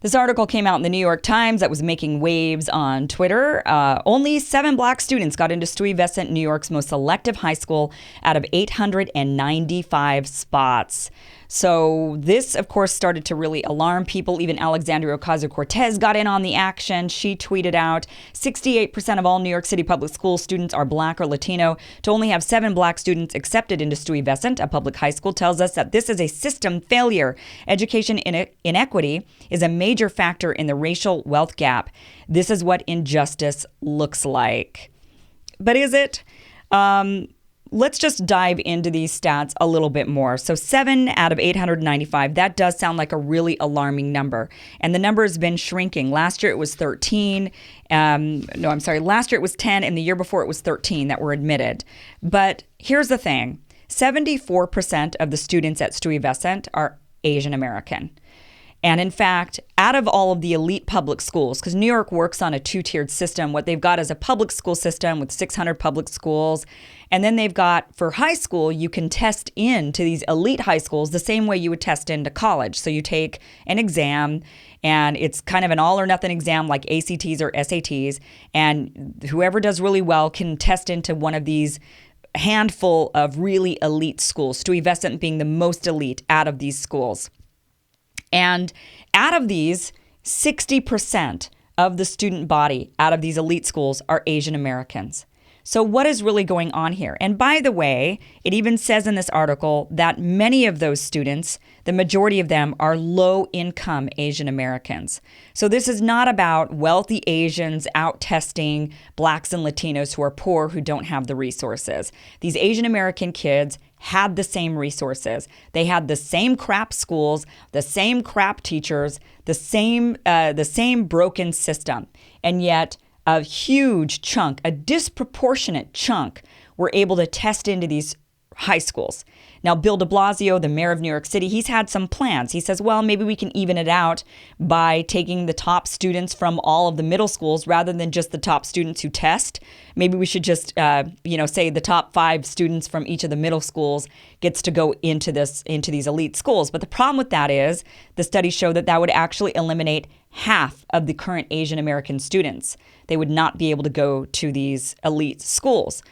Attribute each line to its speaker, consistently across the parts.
Speaker 1: This article came out in the New York Times that was making waves on Twitter. Only 7 black students got into Stuyvesant, New York's most selective high school out of 895 spots. So this, of course, started to really alarm people. Even Alexandria Ocasio-Cortez got in on the action. She tweeted out, 68% of all New York City public school students are black or Latino. To only have 7 black students accepted into Stuyvesant, a public high school, tells us that this is a system failure. Education inequity is a major factor in the racial wealth gap. This is what injustice looks like. But is it? Let's just dive into these stats a little bit more. So 7 out of 895, that does sound like a really alarming number. And the number has been shrinking. Last year it was 13. Last year it was 10, and the year before it was 13 that were admitted. But here's the thing. 74% of the students at Stuyvesant are Asian American. And in fact, out of all of the elite public schools, because New York works on a 2-tiered system, what they've got is a public school system with 600 public schools. And then they've got, for high school, you can test into these elite high schools the same way you would test into college. So you take an exam, and it's kind of an all or nothing exam like ACTs or SATs. And whoever does really well can test into one of these handful of really elite schools, Stuyvesant being the most elite out of these schools. And out of these, 60% of the student body out of these elite schools are Asian Americans. So what is really going on here? And by the way, it even says in this article that many of those students, the majority of them, are low-income Asian Americans. So this is not about wealthy Asians out testing blacks and Latinos who are poor, who don't have the resources. These Asian American kids had the same resources. They had the same crap schools, the same crap teachers, the same broken system. And yet a huge chunk, a disproportionate chunk, were able to test into these high schools. Now, Bill de Blasio, the mayor of New York City, he's had some plans. He says, well, maybe we can even it out by taking the top students from all of the middle schools rather than just the top students who test. Maybe we should just, say the top 5 students from each of the middle schools gets to go into these elite schools. But the problem with that is the studies show that would actually eliminate half of the current Asian American students. They would not be able to go to these elite schools.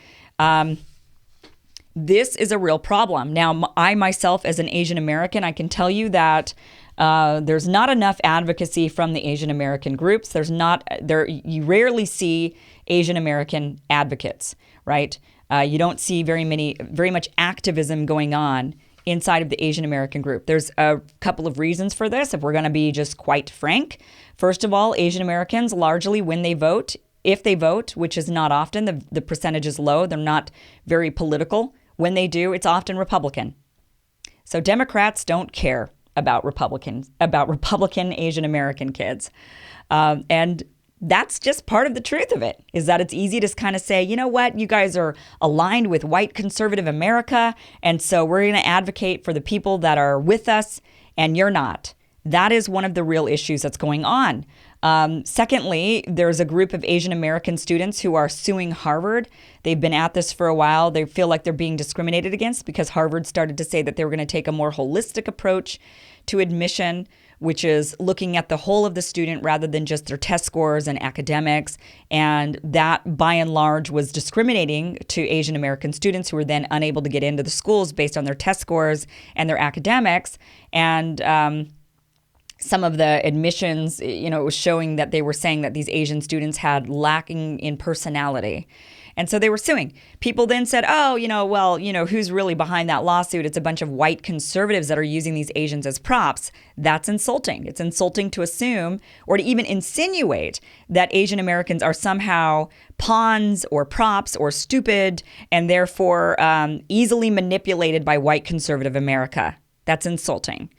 Speaker 1: This is a real problem. Now, I myself, as an Asian American, I can tell you that there's not enough advocacy from the Asian American groups. You rarely see Asian American advocates, right? You don't see very much activism going on inside of the Asian American group. There's a couple of reasons for this, if we're going to be just quite frank. First of all, Asian Americans largely, when they vote, if they vote, which is not often, the percentage is low, they're not very political. When they do, it's often Republican. So Democrats don't care about Republican Asian American kids. And that's just part of the truth of it, is that it's easy to kind of say, you know what, you guys are aligned with white conservative America, and so we're going to advocate for the people that are with us, and you're not. That is one of the real issues that's going on. Secondly, there's a group of Asian American students who are suing Harvard. They've been at this for a while. They feel like they're being discriminated against because Harvard started to say that they were going to take a more holistic approach to admission, which is looking at the whole of the student rather than just their test scores and academics. And that, by and large, was discriminating to Asian American students who were then unable to get into the schools based on their test scores and their academics. And some of the admissions, it was showing that they were saying that these Asian students had lacking in personality. And so they were suing. People then said, who's really behind that lawsuit? It's a bunch of white conservatives that are using these Asians as props. That's insulting. It's insulting to assume or to even insinuate that Asian Americans are somehow pawns or props or stupid and therefore easily manipulated by white conservative America. That's insulting.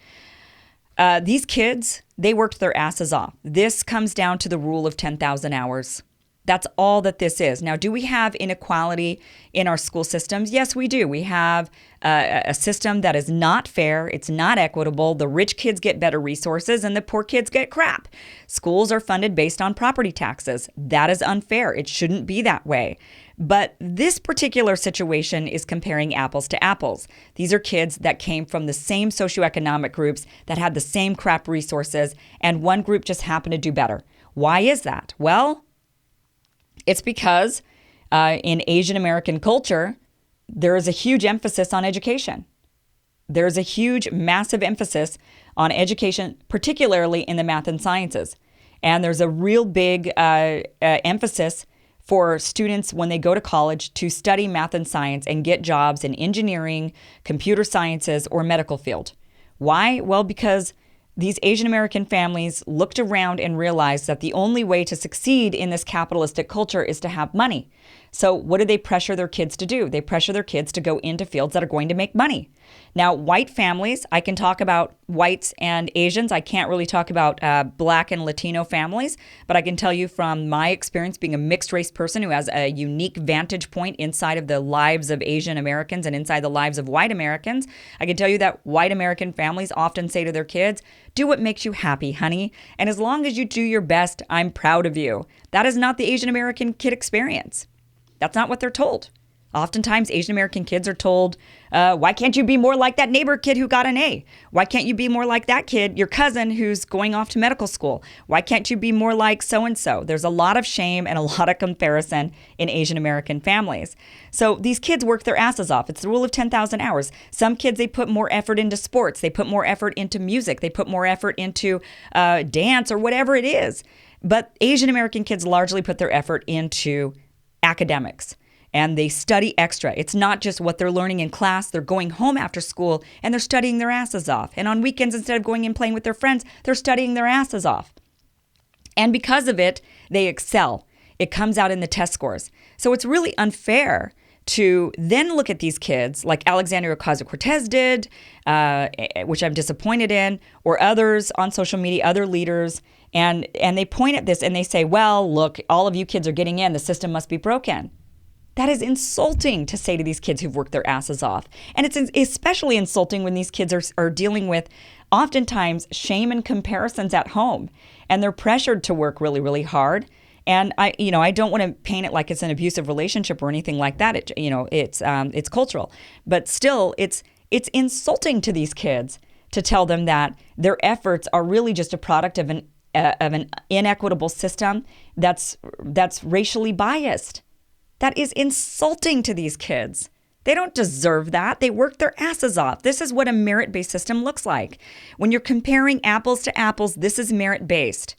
Speaker 1: These kids, they worked their asses off. This comes down to the rule of 10,000 hours. That's all that this is. Now, do we have inequality in our school systems? Yes, we do. We have a system that is not fair. It's not equitable. The rich kids get better resources and the poor kids get crap. Schools are funded based on property taxes. That is unfair. It shouldn't be that way. But this particular situation is comparing apples to apples. These are kids that came from the same socioeconomic groups that had the same crap resources, and one group just happened to do better. Why is that? Well, it's because in Asian American culture, there is a huge emphasis on education. There's a huge, massive emphasis on education, particularly in the math and sciences. And there's a real big emphasis for students when they go to college to study math and science and get jobs in engineering, computer sciences, or medical field. Why? Well, because these Asian American families looked around and realized that the only way to succeed in this capitalistic culture is to have money. So what do they pressure their kids to do? They pressure their kids to go into fields that are going to make money. Now, white families, I can talk about whites and Asians. I can't really talk about Black and Latino families, but I can tell you from my experience being a mixed race person who has a unique vantage point inside of the lives of Asian Americans and inside the lives of white Americans, I can tell you that white American families often say to their kids, do what makes you happy, honey. And as long as you do your best, I'm proud of you. That is not the Asian American kid experience. That's not what they're told. Oftentimes, Asian American kids are told, why can't you be more like that neighbor kid who got an A? Why can't you be more like that kid, your cousin who's going off to medical school? Why can't you be more like so-and-so? There's a lot of shame and a lot of comparison in Asian American families. So these kids work their asses off. It's the rule of 10,000 hours. Some kids, they put more effort into sports. They put more effort into music. They put more effort into dance or whatever it is. But Asian American kids largely put their effort into academics. And they study extra. It's not just what they're learning in class. They're going home after school and they're studying their asses off. And on weekends, instead of going and playing with their friends, they're studying their asses off. And because of it, they excel. It comes out in the test scores. So it's really unfair to then look at these kids like Alexandria Ocasio-Cortez did, which I'm disappointed in, or others on social media, other leaders, and they point at this and they say, well, look, all of you kids are getting in. The system must be broken. That is insulting to say to these kids who've worked their asses off. And it's especially insulting when these kids are dealing with oftentimes shame and comparisons at home. And they're pressured to work really, really hard. And I don't want to paint it like it's an abusive relationship or anything like that. It's cultural. But still, it's insulting to these kids to tell them that their efforts are really just a product of an inequitable system that's racially biased. That is insulting to these kids. They don't deserve that. They work their asses off. This is what a merit-based system looks like. When you're comparing apples to apples, this is merit-based.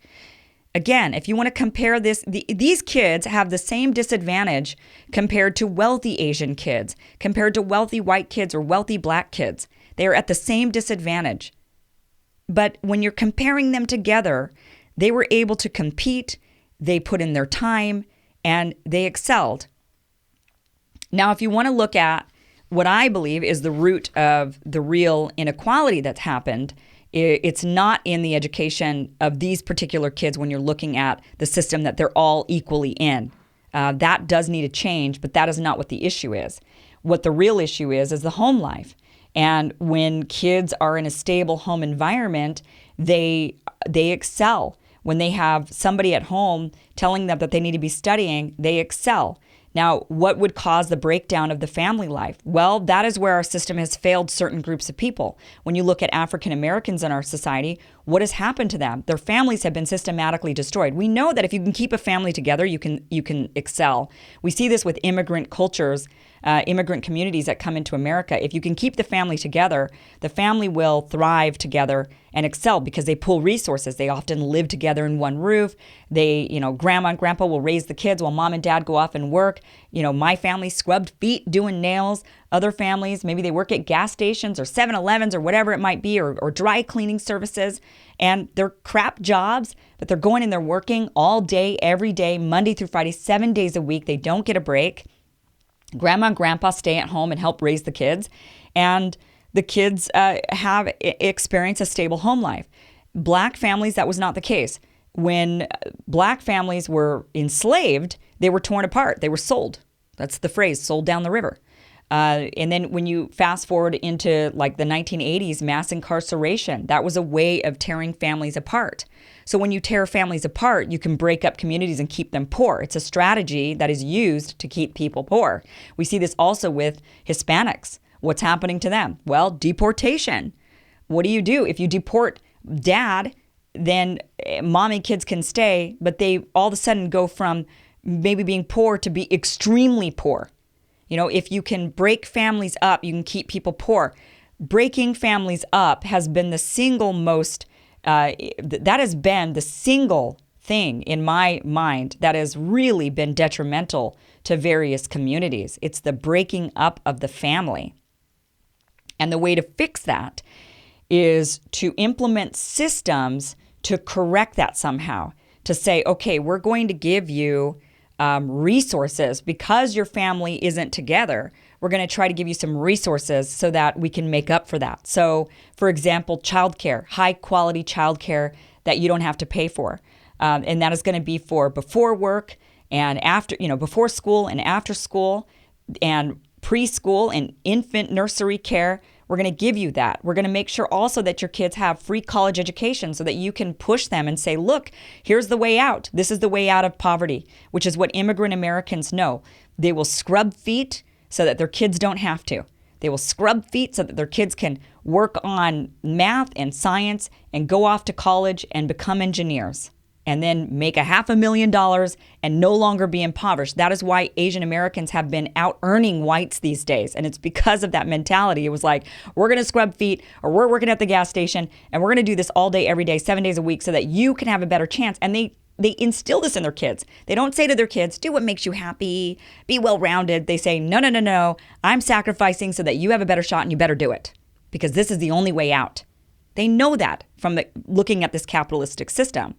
Speaker 1: Again, if you want to compare this, these kids have the same disadvantage compared to wealthy Asian kids, compared to wealthy white kids or wealthy Black kids. They are at the same disadvantage. But when you're comparing them together, they were able to compete, they put in their time, and they excelled. Now, if you want to look at what I believe is the root of the real inequality that's happened, it's not in the education of these particular kids when you're looking at the system that they're all equally in. That does need to change, but that is not what the issue is. What the real issue is the home life. And when kids are in a stable home environment, they excel. When they have somebody at home telling them that they need to be studying, they excel. Now, what would cause the breakdown of the family life? Well, that is where our system has failed certain groups of people. When you look at African Americans in our society, what has happened to them? Their families have been systematically destroyed. We know that if you can keep a family together, you can excel. We see this with immigrant cultures, immigrant communities that come into America. If you can keep the family together, the family will thrive together and excel because they pool resources. They often live together in one roof. Grandma and grandpa will raise the kids while mom and dad go off and work. My family scrubbed feet doing nails. Other families, maybe they work at gas stations or 7-Elevens or whatever it might be, or dry cleaning services. And they're crap jobs, but they're going and they're working all day, every day, Monday through Friday, 7 days a week. They don't get a break. Grandma and grandpa stay at home and help raise the kids. And the kids have experienced a stable home life. Black families, that was not the case. When black families were enslaved, they were torn apart. They were sold. That's the phrase, sold down the river. And then when you fast forward into like the 1980s, mass incarceration, that was a way of tearing families apart. So when you tear families apart, you can break up communities and keep them poor. It's a strategy that is used to keep people poor. We see this also with Hispanics. What's happening to them? Well, deportation. What do? If you deport dad, then mommy kids can stay, but they all of a sudden go from maybe being poor to be extremely poor. You know, if you can break families up, you can keep people poor. Breaking families up has been the single most, that has been the single thing in my mind that has really been detrimental to various communities. It's the breaking up of the family. And the way to fix that is to implement systems to correct that somehow, to say, okay, we're going to give you resources because your family isn't together. We're going to try to give you some resources so that we can make up for that. So, for example, childcare, high quality childcare that you don't have to pay for. And that is going to be for before work and after, before school and after school and preschool and infant nursery care. We're going to give you that. We're going to make sure also that your kids have free college education so that you can push them and say, look, here's the way out. This is the way out of poverty, which is what immigrant Americans know. They will scrub feet so that their kids don't have to. They will scrub feet so that their kids can work on math and science and go off to college and become engineers and then make $500,000 and no longer be impoverished. That is why Asian Americans have been out earning whites these days. And it's because of that mentality. It was like, we're going to scrub feet or we're working at the gas station and we're going to do this all day, every day, 7 days a week so that you can have a better chance. And they instill this in their kids. They don't say to their kids, do what makes you happy, be well-rounded. They say, no, I'm sacrificing so that you have a better shot and you better do it because this is the only way out. They know that from looking at this capitalistic system.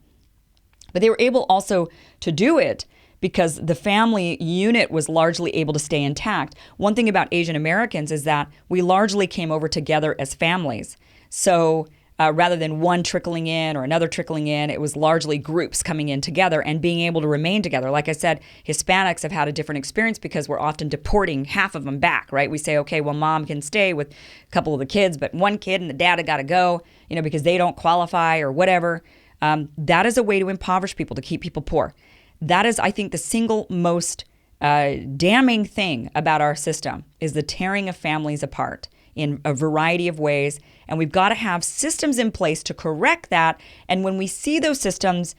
Speaker 1: But they were able also to do it because the family unit was largely able to stay intact. One thing about Asian Americans is that we largely came over together as families. So rather than one trickling in or another trickling in, it was largely groups coming in together and being able to remain together. Like I said, Hispanics have had a different experience because we're often deporting half of them back, right? We say, okay, well, mom can stay with a couple of the kids, but one kid and the dad have got to go, because they don't qualify or whatever. That is a way to impoverish people, to keep people poor. That is, I think, the single most damning thing about our system is the tearing of families apart in a variety of ways. And we've got to have systems in place to correct that. And when we see those systems,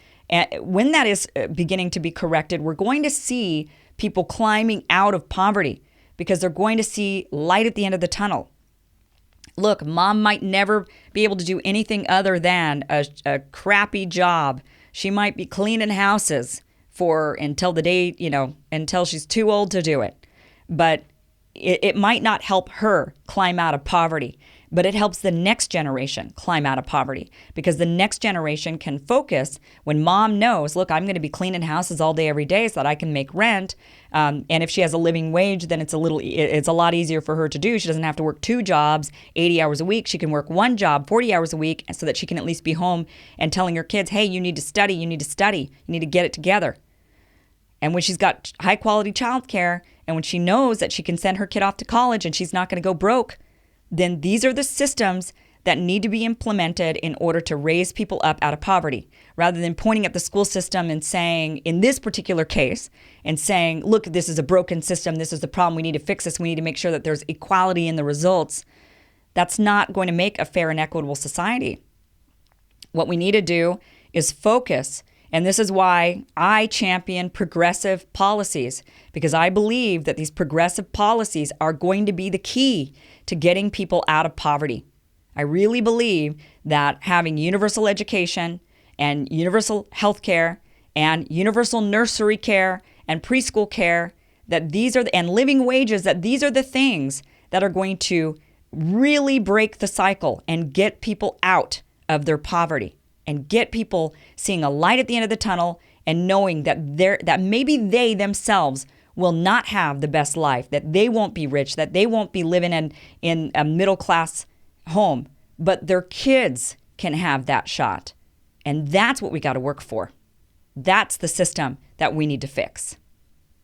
Speaker 1: when that is beginning to be corrected, we're going to see people climbing out of poverty because they're going to see light at the end of the tunnel. Look, mom might never be able to do anything other than a crappy job. She might be cleaning houses until the day, until she's too old to do it. But it might not help her climb out of poverty, but it helps the next generation climb out of poverty because the next generation can focus when mom knows, look, I'm going to be cleaning houses all day, every day so that I can make rent. And if she has a living wage, then it's a lot easier for her to do. She doesn't have to work 2 jobs, 80 hours a week. She can work 1 job, 40 hours a week so that she can at least be home and telling her kids, hey, you need to study, you need to get it together. And when she's got high quality childcare and when she knows that she can send her kid off to college and she's not going to go broke, then these are the systems that need to be implemented in order to raise people up out of poverty, rather than pointing at the school system and saying, in this particular case, and saying, look, this is a broken system, this is the problem, we need to fix this, we need to make sure that there's equality in the results. That's not going to make a fair and equitable society. What we need to do is focus. And this is why I champion progressive policies, because I believe that these progressive policies are going to be the key to getting people out of poverty. I really believe that having universal education and universal health care and universal nursery care and preschool care, that these are and living wages, that these are the things that are going to really break the cycle and get people out of their poverty. And get people seeing a light at the end of the tunnel and knowing that maybe they themselves will not have the best life, that they won't be rich, that they won't be living in a middle-class home, but their kids can have that shot. And that's what we got to work for. That's the system that we need to fix.